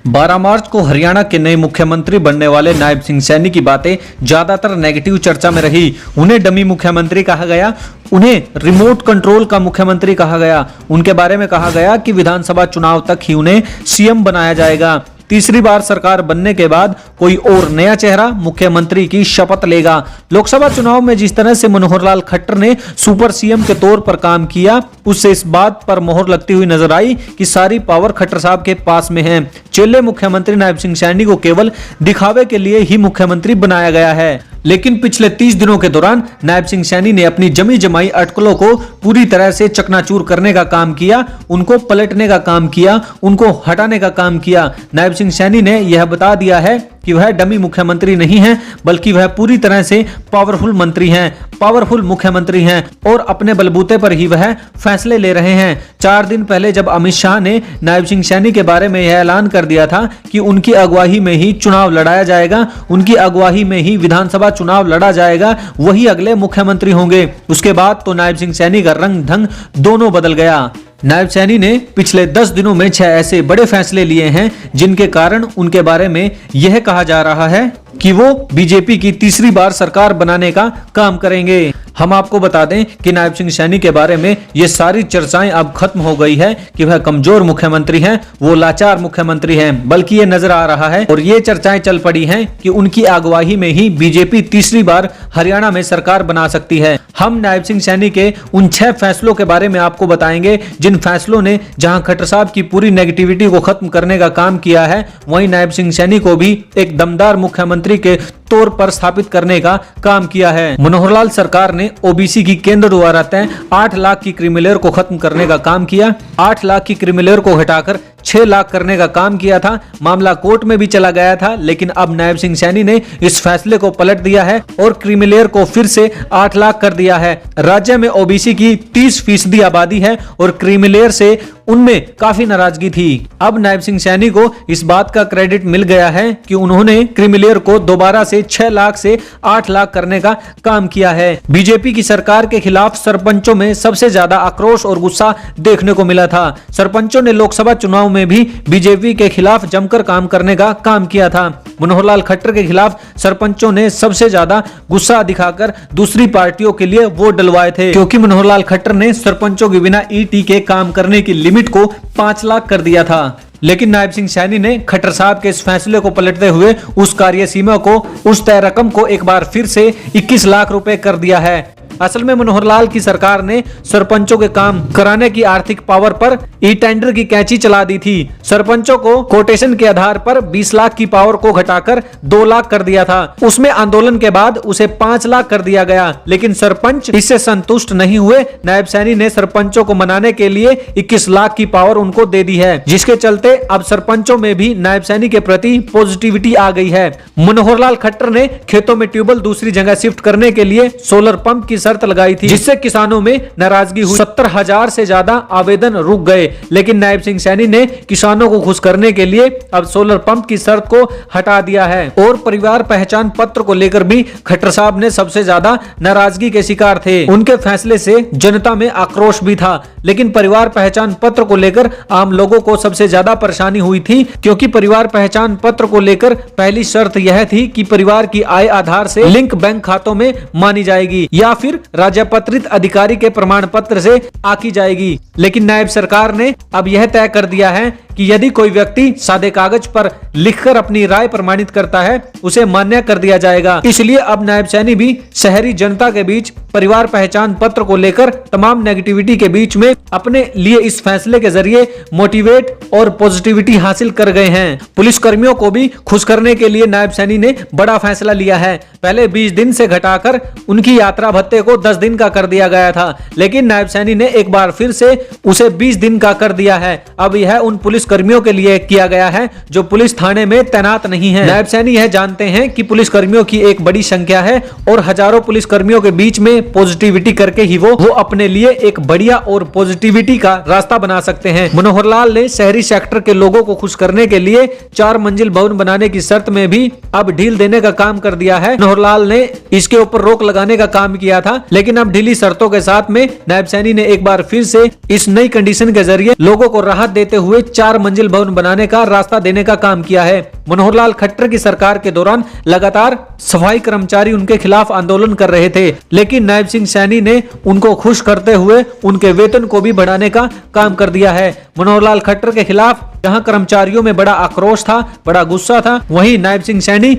12 मार्च को हरियाणा के नए मुख्यमंत्री बनने वाले नायब सिंह सैनी की बातें ज्यादातर नेगेटिव चर्चा में रही। उन्हें डमी मुख्यमंत्री कहा गया, उन्हें रिमोट कंट्रोल का मुख्यमंत्री कहा गया। उनके बारे में कहा गया कि विधानसभा चुनाव तक ही उन्हें सीएम बनाया जाएगा। तीसरी बार सरकार बनने के बाद कोई और नया चेहरा मुख्यमंत्री की शपथ लेगा। लोकसभा चुनाव में जिस तरह से मनोहर लाल खट्टर ने सुपर सीएम के तौर पर काम किया, उससे इस बात पर मोहर लगती हुई नजर आई कि सारी पावर खट्टर साहब के पास में है। चेले मुख्यमंत्री नायब सिंह सैनी को केवल दिखावे के लिए ही मुख्यमंत्री बनाया गया है। लेकिन पिछले 30 दिनों के दौरान नायब सिंह सैनी ने अपनी जमी जमाई अटकलों को पूरी तरह से चकनाचूर करने का काम किया, उनको पलटने का काम किया, उनको हटाने का काम किया। नायब सिंह सैनी ने यह बता दिया है कि वह डमी मुख्यमंत्री नहीं है, बल्कि वह पूरी तरह से पावरफुल मंत्री हैं, पावरफुल मुख्यमंत्री हैं और अपने बलबूते पर ही वह फैसले ले रहे हैं। 4 दिन पहले जब अमित शाह ने नायब सिंह सैनी के बारे में यह ऐलान कर दिया था कि उनकी अगुवाई में ही चुनाव लड़ाया जाएगा, उनकी अगुवाई में ही विधानसभा चुनाव लड़ा जाएगा, वही अगले मुख्यमंत्री होंगे, उसके बाद तो नायब सिंह सैनी का रंग ढंग दोनों बदल गया। नायब सैनी ने पिछले 10 दिनों में 6 ऐसे बड़े फैसले लिए हैं जिनके कारण उनके बारे में यह कहा जा रहा है कि वो बीजेपी की तीसरी बार सरकार बनाने का काम करेंगे। हम आपको बता दें कि नायब सिंह सैनी के बारे में ये सारी चर्चाएं अब खत्म हो गई है कि वह कमजोर मुख्यमंत्री हैं, वो लाचार मुख्यमंत्री हैं, बल्कि ये नजर आ रहा है और ये चर्चाएं चल पड़ी हैं कि उनकी अगुवाई में ही बीजेपी तीसरी बार हरियाणा में सरकार बना सकती है। हम नायब सिंह सैनी के उन 6 फैसलों के बारे में आपको बताएंगे जिन फैसलों ने जहां खट्टर साहब की पूरी नेगेटिविटी को खत्म करने का काम किया है, वहीं नायब सिंह सैनी को भी एक दमदार मुख्यमंत्री के तौर पर स्थापित करने का काम किया है। मनोहर लाल सरकार ने ओबीसी की केंद्र द्वारा तय 8 लाख की क्रीमिलेयर को खत्म करने का काम किया। 8 लाख की क्रीमिलेयर को हटाकर 6 लाख करने का काम किया था। मामला कोर्ट में भी चला गया था, लेकिन अब नायब सिंह सैनी ने इस फैसले को पलट दिया है और क्रीमिलेयर को फिर से 8 लाख कर दिया है। राज्य में ओबीसी की 30% आबादी है और क्रीमिलेयर से उनमें काफी नाराजगी थी। अब नायब सिंह सैनी को इस बात का क्रेडिट मिल गया है कि उन्होंने क्रीमिलेयर को दोबारा से 6 लाख से 8 लाख करने का काम किया है। बीजेपी की सरकार के खिलाफ सरपंचों में सबसे ज्यादा आक्रोश और गुस्सा देखने को मिला था। सरपंचों ने लोकसभा चुनाव में भी बीजेपी के खिलाफ जमकर काम करने का काम किया था। मनोहर लाल खट्टर के खिलाफ सरपंचों ने सबसे ज्यादा गुस्सा दिखाकर दूसरी पार्टियों के लिए वोट डलवाए थे, क्योंकि मनोहर लाल खट्टर ने सरपंचों के बिना ईटी के काम करने की लिमिट को 5 लाख कर दिया था। लेकिन नायब सिंह सैनी ने खट्टर साहब के इस फैसले को पलटते हुए उस कार्य सीमा को, उस तय रकम को एक बार फिर से 21 लाख रुपए कर दिया है। असल में मनोहर लाल की सरकार ने सरपंचों के काम कराने की आर्थिक पावर पर ई टेंडर की कैंची चला दी थी। सरपंचों को कोटेशन के आधार पर 20 लाख की पावर को घटाकर 2 लाख कर दिया था। उसमें आंदोलन के बाद उसे 5 लाख कर दिया गया, लेकिन सरपंच इससे संतुष्ट नहीं हुए। नायब सैनी ने सरपंचों को मनाने के लिए 21 लाख की पावर उनको दे दी है, जिसके चलते अब सरपंचों में भी नायब सैनी के प्रति पॉजिटिविटी आ गई है। मनोहर लाल खट्टर ने खेतों में ट्यूबवेल दूसरी जगह शिफ्ट करने के लिए सोलर पंप की शर्त लगाई थी, जिससे किसानों में नाराजगी हुई। 70,000 से ज्यादा आवेदन रुक गए, लेकिन नायब सिंह सैनी ने किसानों को खुश करने के लिए अब सोलर पंप की शर्त को हटा दिया है। और परिवार पहचान पत्र को लेकर भी खट्टर साहब ने सबसे ज्यादा नाराजगी के शिकार थे। उनके फैसले से जनता में आक्रोश भी था, लेकिन परिवार पहचान पत्र को लेकर आम लोगों को सबसे ज्यादा परेशानी हुई थी, क्योंकि परिवार पहचान पत्र को लेकर पहली शर्त यह थी कि परिवार की आय आधार से लिंक बैंक खातों में मानी जाएगी या फिर राजपत्रित अधिकारी के प्रमाण पत्र से आकी जाएगी। लेकिन नायब सरकार ने अब यह तय कर दिया है कि यदि कोई व्यक्ति सादे कागज पर लिखकर अपनी राय प्रमाणित करता है, उसे मान्य कर दिया जाएगा। इसलिए अब नायब सैनी भी शहरी जनता के बीच परिवार पहचान पत्र को लेकर तमाम नेगेटिविटी के बीच में अपने लिए इस फैसले के जरिए मोटिवेट और पॉजिटिविटी हासिल कर गए हैं। पुलिस कर्मियों को भी खुश करने के लिए नायब सैनी ने बड़ा फैसला लिया है। पहले 20 दिन से घटाकर उनकी यात्रा भत्ते को 10 दिन का कर दिया गया था, लेकिन नायब सैनी ने एक बार फिर से उसे 20 दिन का कर दिया है। अब यह उन पुलिस कर्मियों के लिए किया गया है जो पुलिस थाने में तैनात नहीं है। नायब सैनी यह जानते हैं कि पुलिस कर्मियों की एक बड़ी संख्या है और हजारों पुलिस कर्मियों के बीच में पॉजिटिविटी करके ही वो अपने लिए एक बढ़िया और पॉजिटिविटी का रास्ता बना सकते हैं। मनोहर लाल ने शहरी सेक्टर के लोगों को खुश करने के लिए 4 मंजिल भवन बनाने की शर्त में भी अब ढील देने का काम कर दिया है। मनोहर लाल ने इसके ऊपर रोक लगाने का काम किया था, लेकिन अब ढीली शर्तों के साथ में नायब सैनी ने एक बार फिर से इस नई कंडीशन के जरिए लोगों को राहत देते हुए 4 4 मंजिल भवन बनाने का रास्ता देने का काम किया है। मनोहर लाल खट्टर की सरकार के दौरान लगातार सफाई कर्मचारी उनके खिलाफ आंदोलन कर रहे थे, लेकिन नायब सिंह सैनी ने उनको खुश करते हुए उनके वेतन को भी बढ़ाने का काम कर दिया है। मनोहर लाल खट्टर के खिलाफ जहां कर्मचारियों में बड़ा आक्रोश था, बड़ा गुस्सा था, वहीं नायब सिंह सैनी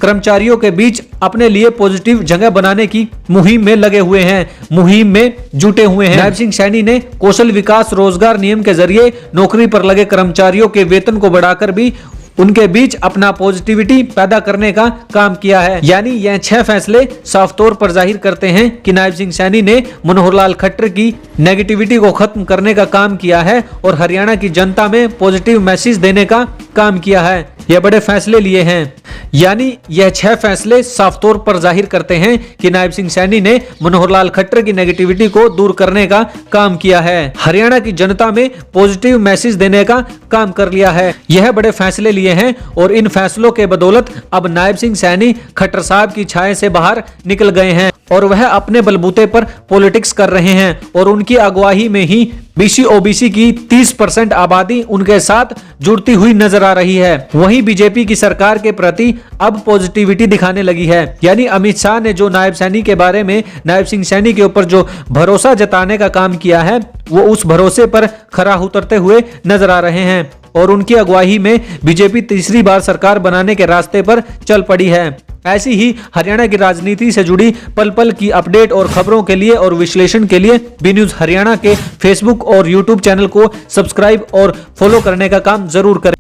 कर्मचारियों के बीच अपने लिए पॉजिटिव जगह बनाने की मुहिम में लगे हुए हैं, मुहिम में जुटे हुए हैं। नायब सिंह सैनी ने कौशल विकास रोजगार नियम के जरिए नौकरी पर लगे कर्मचारियों के वेतन को बढ़ाकर भी उनके बीच अपना पॉजिटिविटी पैदा करने का काम किया है। यानी यह 6 फैसले साफ तौर पर जाहिर करते हैं कि नायब सिंह सैनी ने मनोहर लाल खट्टर की नेगेटिविटी को खत्म करने का काम किया है और हरियाणा की जनता में पॉजिटिव मैसेज देने का काम किया है। यह बड़े फैसले लिए हैं। यानी यह 6 फैसले साफ तौर पर जाहिर करते हैं कि नायब सिंह सैनी ने मनोहर लाल खट्टर की नेगेटिविटी को दूर करने का काम किया है, हरियाणा की जनता में पॉजिटिव मैसेज देने का काम कर लिया है। यह बड़े फैसले लिए हैं और इन फैसलों के बदौलत अब नायब सिंह सैनी खट्टर साहब की छाया से बाहर निकल गए हैं और वह अपने बलबूते पर पॉलिटिक्स कर रहे हैं और उनकी अगुवाई में ही बीसी ओबीसी की 30% आबादी उनके साथ जुड़ती हुई नजर आ रही है। वहीं बीजेपी की सरकार के प्रति अब पॉजिटिविटी दिखाने लगी है। यानी अमित शाह ने जो नायब सैनी के बारे में, नायब सिंह सैनी के ऊपर जो भरोसा जताने का काम किया है, वो उस भरोसे पर खरा उतरते हुए नजर आ रहे हैं और उनकी अगुवाई में बीजेपी तीसरी बार सरकार बनाने के रास्ते पर चल पड़ी है। ऐसी ही हरियाणा की राजनीति से जुड़ी पल पल की अपडेट और खबरों के लिए और विश्लेषण के लिए बी न्यूज हरियाणा के फेसबुक और यूट्यूब चैनल को सब्सक्राइब और फॉलो करने का काम जरूर करें।